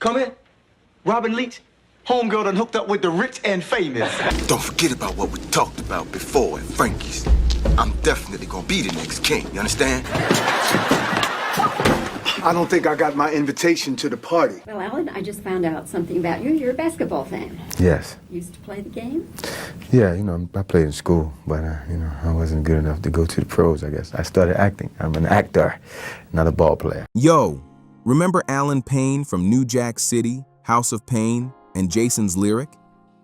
Come in. Robin Leach, homegirl done hooked up with the rich and famous. Don't forget about what we talked about before at Frankie's. I'm definitely gonna be the next king, you understand? I don't think I got my invitation to the party. Well, Alan, I just found out something about you. You're a basketball fan. Yes. Used to play the game? Yeah, I played in school, but, I wasn't good enough to go to the pros, I guess. I started acting. I'm an actor, not a ball player. Yo, remember Allen Payne from New Jack City, House of Payne, and Jason's Lyric?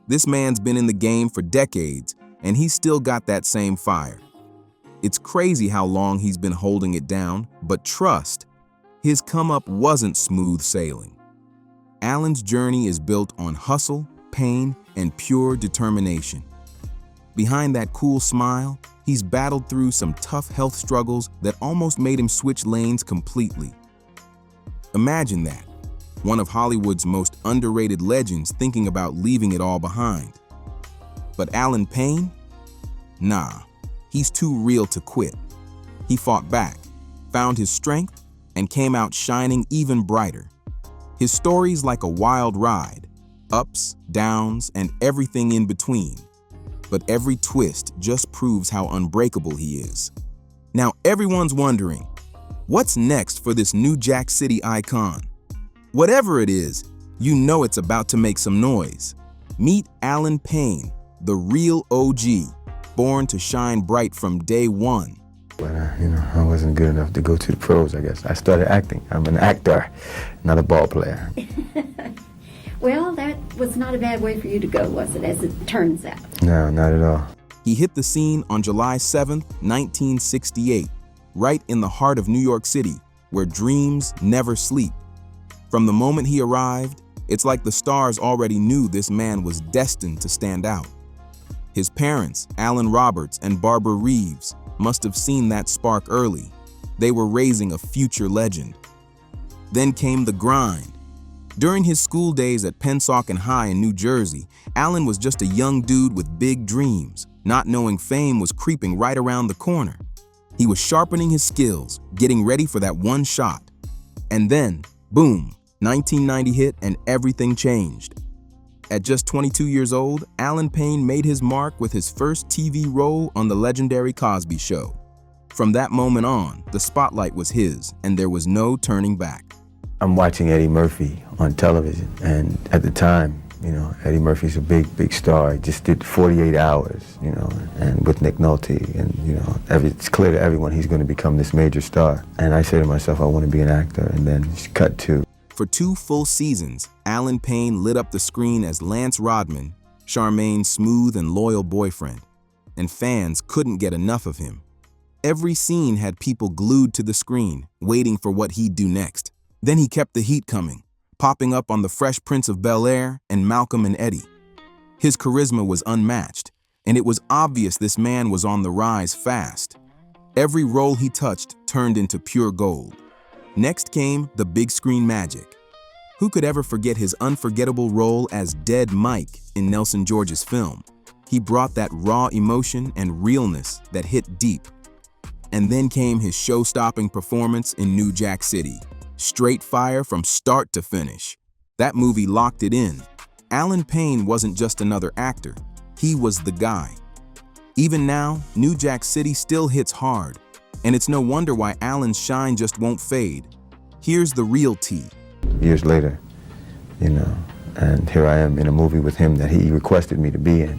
This man's been in the game for decades, and he's still got that same fire. It's crazy how long he's been holding it down, but trust, his come-up wasn't smooth sailing. Allen's journey is built on hustle, pain, and pure determination. Behind that cool smile, he's battled through some tough health struggles that almost made him switch lanes completely. Imagine that, one of Hollywood's most underrated legends thinking about leaving it all behind. But Allen Payne? Nah, he's too real to quit. He fought back, found his strength, and came out shining even brighter. His story's like a wild ride, ups, downs, and everything in between. But every twist just proves how unbreakable he is. Now everyone's wondering, what's next for this New Jack City icon? Whatever it is, you know it's about to make some noise. Meet Allen Payne, the real OG, born to shine bright from day one. But, I wasn't good enough to go to the pros, I guess. I started acting. I'm an actor, not a ball player. Well, that was not a bad way for you to go, was it, as it turns out? No, not at all. He hit the scene on July 7th, 1968, right in the heart of New York City, where dreams never sleep. From the moment he arrived, it's like the stars already knew this man was destined to stand out. His parents, Alan Roberts and Barbara Reeves, must have seen that spark early. They were raising a future legend. Then came the grind. During his school days at Pennsauken High in New Jersey, Allen was just a young dude with big dreams, not knowing fame was creeping right around the corner. He was sharpening his skills, getting ready for that one shot. And then, boom, 1990 hit and everything changed. At just 22 years old, Allen Payne made his mark with his first TV role on the legendary Cosby Show. From that moment on, the spotlight was his, and there was no turning back. I'm watching Eddie Murphy on television, and at the time, Eddie Murphy's a big star. He just did 48 Hours, and with Nick Nolte, and, it's clear to everyone he's going to become this major star. And I say to myself, I want to be an actor, and then just cut to. For 2 full seasons, Allen Payne lit up the screen as Lance Rodman, Charmaine's smooth and loyal boyfriend, and fans couldn't get enough of him. Every scene had people glued to the screen, waiting for what he'd do next. Then he kept the heat coming, popping up on The Fresh Prince of Bel-Air and Malcolm and Eddie. His charisma was unmatched, and it was obvious this man was on the rise fast. Every role he touched turned into pure gold. Next came the big screen magic. Who could ever forget his unforgettable role as Dead Mike in Nelson George's film? He brought that raw emotion and realness that hit deep. And then came his show-stopping performance in New Jack City. Straight fire from start to finish. That movie locked it in. Allen Payne wasn't just another actor. He was the guy. Even now, New Jack City still hits hard. And it's no wonder why Allen's shine just won't fade. Here's the real tea. Years later, and here I am in a movie with him that he requested me to be in,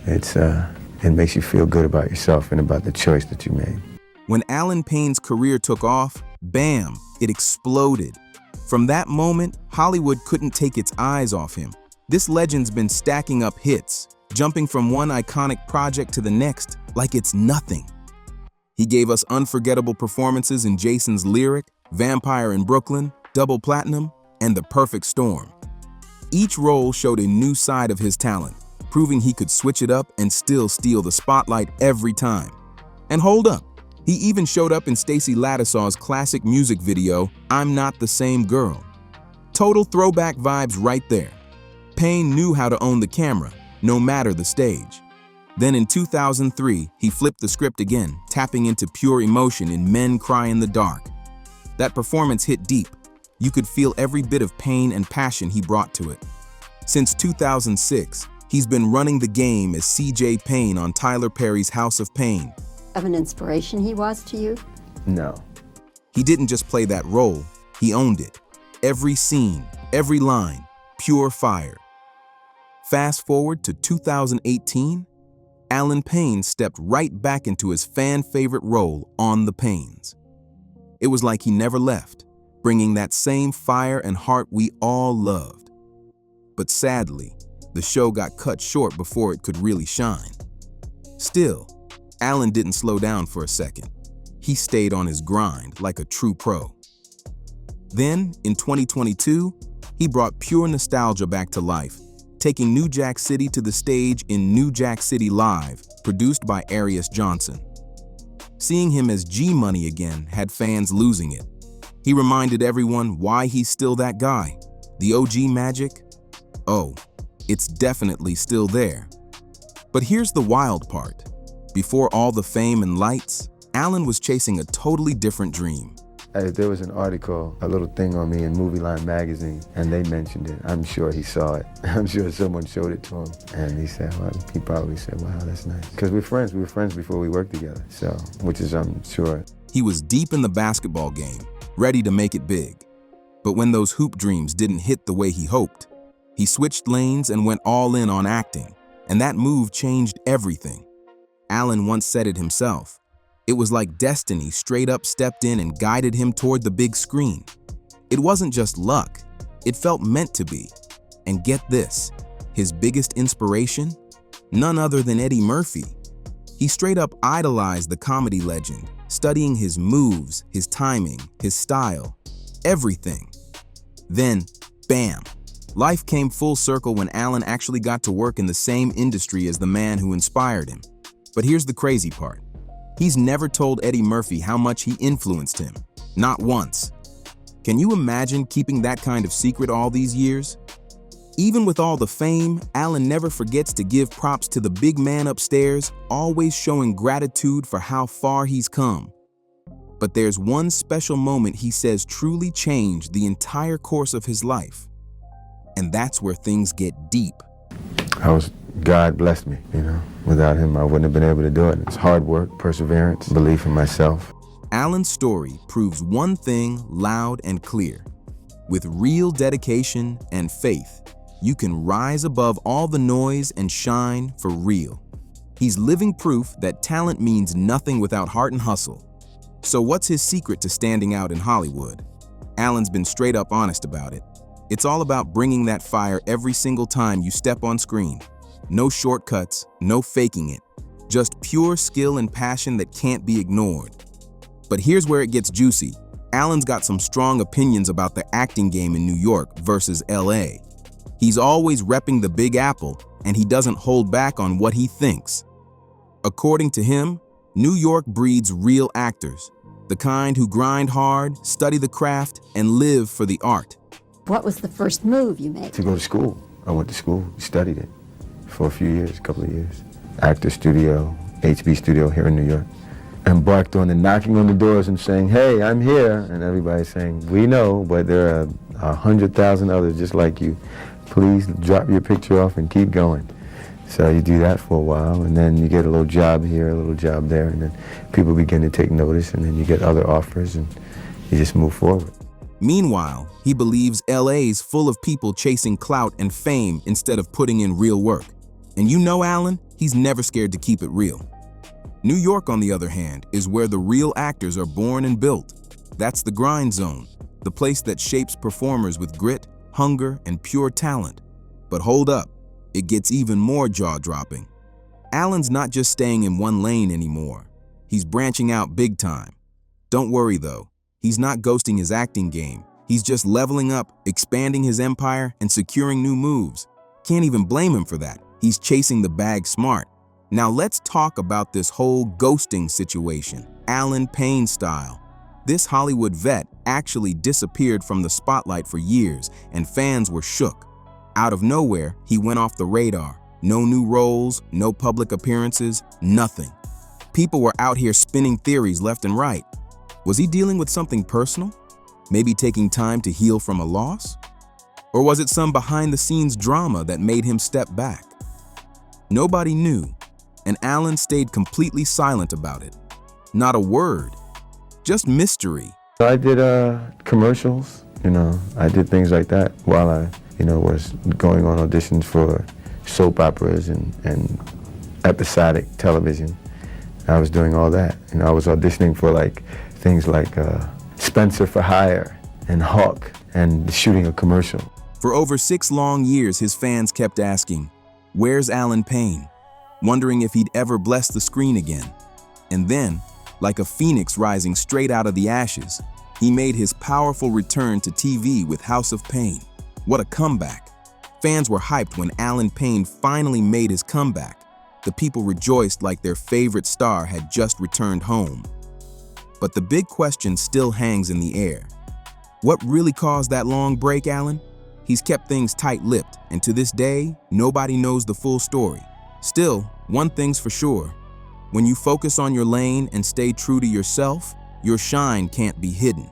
it makes you feel good about yourself and about the choice that you made. When Allen Payne's career took off, bam, it exploded. From that moment, Hollywood couldn't take its eyes off him. This legend's been stacking up hits, jumping from one iconic project to the next like it's nothing. He gave us unforgettable performances in Jason's Lyric, Vampire in Brooklyn, Double Platinum, and The Perfect Storm. Each role showed a new side of his talent, proving he could switch it up and still steal the spotlight every time. And hold up, he even showed up in Stacey Lattisaw's classic music video, I'm Not the Same Girl. Total throwback vibes right there. Payne knew how to own the camera, no matter the stage. Then in 2003, he flipped the script again, tapping into pure emotion in Men Cry in the Dark. That performance hit deep. You could feel every bit of pain and passion he brought to it. Since 2006, he's been running the game as C.J. Payne on Tyler Perry's House of Payne. Of an inspiration he was to you? No. He didn't just play that role, he owned it. Every scene, every line, pure fire. Fast forward to 2018, Allen Payne stepped right back into his fan-favorite role on The Paynes. It was like he never left, bringing that same fire and heart we all loved. But sadly, the show got cut short before it could really shine. Still, Allen didn't slow down for a second. He stayed on his grind like a true pro. Then, in 2022, he brought pure nostalgia back to life, taking New Jack City to the stage in New Jack City Live, produced by Arias Johnson. Seeing him as G-Money again had fans losing it. He reminded everyone why he's still that guy. The OG magic? Oh, it's definitely still there. But here's the wild part. Before all the fame and lights, Allen was chasing a totally different dream. There was an article, a little thing on me in Movie Line magazine, and they mentioned it. I'm sure he saw it. I'm sure someone showed it to him. And he said, well, he probably said, wow, that's nice. Because we're friends. We were friends before we worked together. So, which is, I'm sure. He was deep in the basketball game, ready to make it big. But when those hoop dreams didn't hit the way he hoped, he switched lanes and went all in on acting. And that move changed everything. Allen once said it himself. It was like destiny straight up stepped in and guided him toward the big screen. It wasn't just luck, it felt meant to be. And get this, his biggest inspiration? None other than Eddie Murphy. He straight up idolized the comedy legend, studying his moves, his timing, his style, everything. Then, bam, life came full circle when Allen actually got to work in the same industry as the man who inspired him. But here's the crazy part. He's never told Eddie Murphy how much he influenced him. Not once. Can you imagine keeping that kind of secret all these years? Even with all the fame, Allen never forgets to give props to the big man upstairs, always showing gratitude for how far he's come. But there's one special moment he says truly changed the entire course of his life. And that's where things get deep. God blessed me, you know. Without him, I wouldn't have been able to do it. It's hard work, perseverance, belief in myself. Allen's story proves one thing loud and clear. With real dedication and faith, you can rise above all the noise and shine for real. He's living proof that talent means nothing without heart and hustle. So what's his secret to standing out in Hollywood? Allen's been straight up honest about it. It's all about bringing that fire every single time you step on screen. No shortcuts, no faking it. Just pure skill and passion that can't be ignored. But here's where it gets juicy. Allen's got some strong opinions about the acting game in New York versus LA. He's always repping the Big Apple, and he doesn't hold back on what he thinks. According to him, New York breeds real actors, the kind who grind hard, study the craft, and live for the art. What was the first move you made? To go to school. I went to school, studied it for a few years, a couple of years. Actor studio, HB studio here in New York. Embarked on the knocking on the doors and saying, hey, I'm here. And everybody's saying, we know, but there are 100,000 others just like you. Please drop your picture off and keep going. So you do that for a while, and then you get a little job here, a little job there, and then people begin to take notice, and then you get other offers, and you just move forward. Meanwhile, he believes LA's full of people chasing clout and fame instead of putting in real work. And you know Allen, he's never scared to keep it real. New York, on the other hand, is where the real actors are born and built. That's the grind zone, the place that shapes performers with grit, hunger, and pure talent. But hold up, it gets even more jaw-dropping. Allen's not just staying in one lane anymore. He's branching out big time. Don't worry though, he's not ghosting his acting game. He's just leveling up, expanding his empire, and securing new moves. Can't even blame him for that. He's chasing the bag smart. Now let's talk about this whole ghosting situation, Allen Payne style. This Hollywood vet actually disappeared from the spotlight for years, and fans were shook. Out of nowhere, he went off the radar. No new roles, no public appearances, nothing. People were out here spinning theories left and right. Was he dealing with something personal? Maybe taking time to heal from a loss? Or was it some behind-the-scenes drama that made him step back? Nobody knew, and Allen stayed completely silent about it. Not a word, just mystery. I did commercials, I did things like that while I, was going on auditions for soap operas and episodic television. I was doing all that. I was auditioning for things like Spencer for Hire and Hawk and shooting a commercial. For over 6 long years, his fans kept asking, "Where's Allen Payne?" wondering if he'd ever bless the screen again. And then, like a phoenix rising straight out of the ashes, he made his powerful return to TV with House of Payne. What a comeback. Fans were hyped when Allen Payne finally made his comeback. The people rejoiced like their favorite star had just returned home. But the big question still hangs in the air. What really caused that long break, Allen? He's kept things tight-lipped, and to this day, nobody knows the full story. Still, one thing's for sure. When you focus on your lane and stay true to yourself, your shine can't be hidden.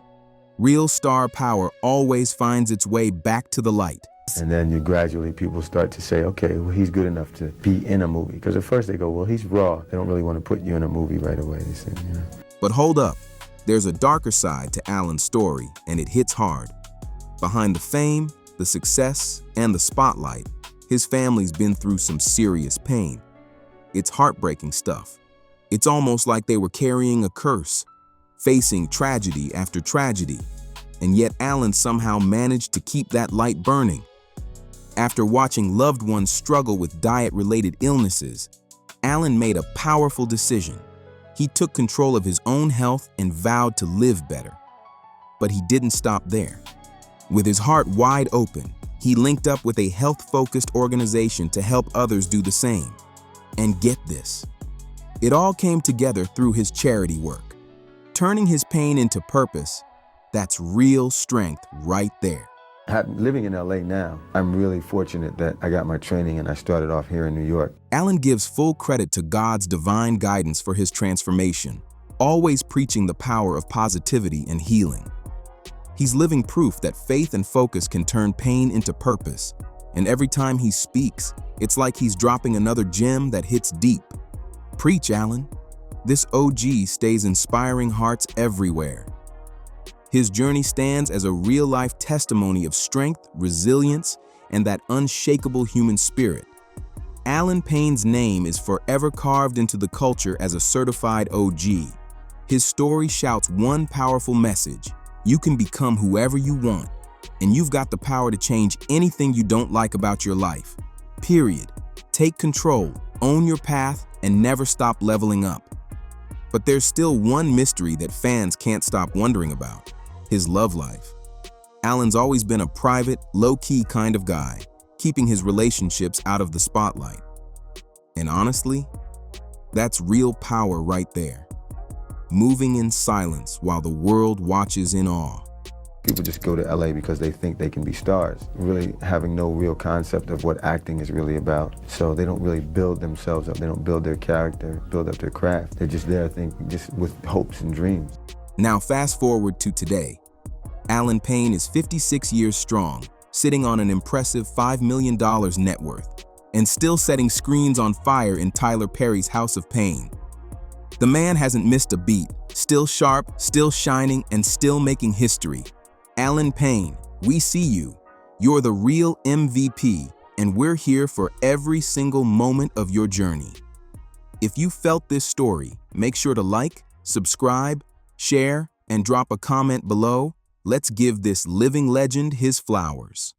Real star power always finds its way back to the light. And then gradually people start to say, okay, well, he's good enough to be in a movie. Because at first they go, well, he's raw. They don't really want to put you in a movie right away, they say, But hold up, there's a darker side to Allen's story, and it hits hard. Behind the fame, the success, and the spotlight, his family's been through some serious pain. It's heartbreaking stuff. It's almost like they were carrying a curse, facing tragedy after tragedy, and yet Allen somehow managed to keep that light burning. After watching loved ones struggle with diet-related illnesses, Allen made a powerful decision. He took control of his own health and vowed to live better. But he didn't stop there. With his heart wide open, he linked up with a health-focused organization to help others do the same. And get this, it all came together through his charity work. Turning his pain into purpose, that's real strength right there. Living in LA now, I'm really fortunate that I got my training and I started off here in New York. Allen gives full credit to God's divine guidance for his transformation, always preaching the power of positivity and healing. He's living proof that faith and focus can turn pain into purpose, and every time he speaks, it's like he's dropping another gem that hits deep. Preach, Allen. This OG stays inspiring hearts everywhere. His journey stands as a real-life testimony of strength, resilience, and that unshakable human spirit. Allen Payne's name is forever carved into the culture as a certified OG. His story shouts one powerful message: you can become whoever you want, and you've got the power to change anything you don't like about your life. Period. Take control, own your path, and never stop leveling up. But there's still one mystery that fans can't stop wondering about: his love life. Allen's always been a private, low-key kind of guy, keeping his relationships out of the spotlight. And honestly, that's real power right there. Moving in silence while the world watches in awe. People just go to LA because they think they can be stars, really having no real concept of what acting is really about. So they don't really build themselves up. They don't build their character, build up their craft. They're just there, just with hopes and dreams. Now fast forward to today. Allen Payne is 56 years strong, sitting on an impressive $5 million net worth, and still setting screens on fire in Tyler Perry's House of Payne. The man hasn't missed a beat, still sharp, still shining, and still making history. Allen Payne, we see you. You're the real MVP, and we're here for every single moment of your journey. If you felt this story, make sure to like, subscribe, share, and drop a comment below. Let's give this living legend his flowers.